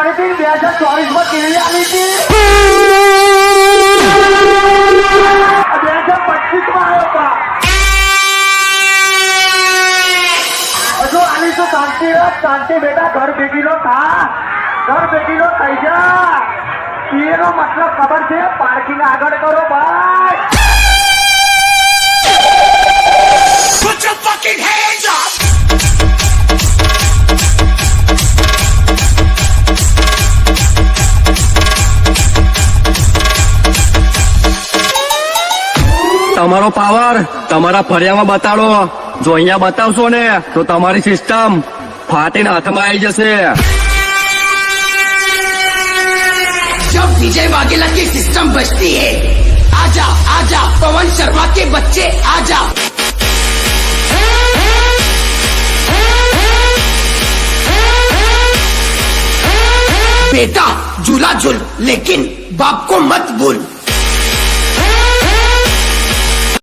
પડી હતી 2024 માં કેવી આવી હતી 2025 માં આવ્યો હતા હજુ આની તો શાંતિ શાંતિ બેટા ઘર ભેગીનો થા ઘર ભેગીનો થઈ જા એનો મતલબ ખબર છે પાર્કિંગ આગળ કરો ભાઈ Put your fucking hands up! તમારો પાવર તમારા ફળિયામાં બતાડો જો અહીંયા બતાવશો ને તો તમારી સિસ્ટમ ફાટીને હાથમાં આવી જશે जब विजय वाघेला की सिस्टम बजती है आजा आजा पवन शर्मा के बच्चे आजा बेटा झूला झूल लेकिन बाप को मत भूल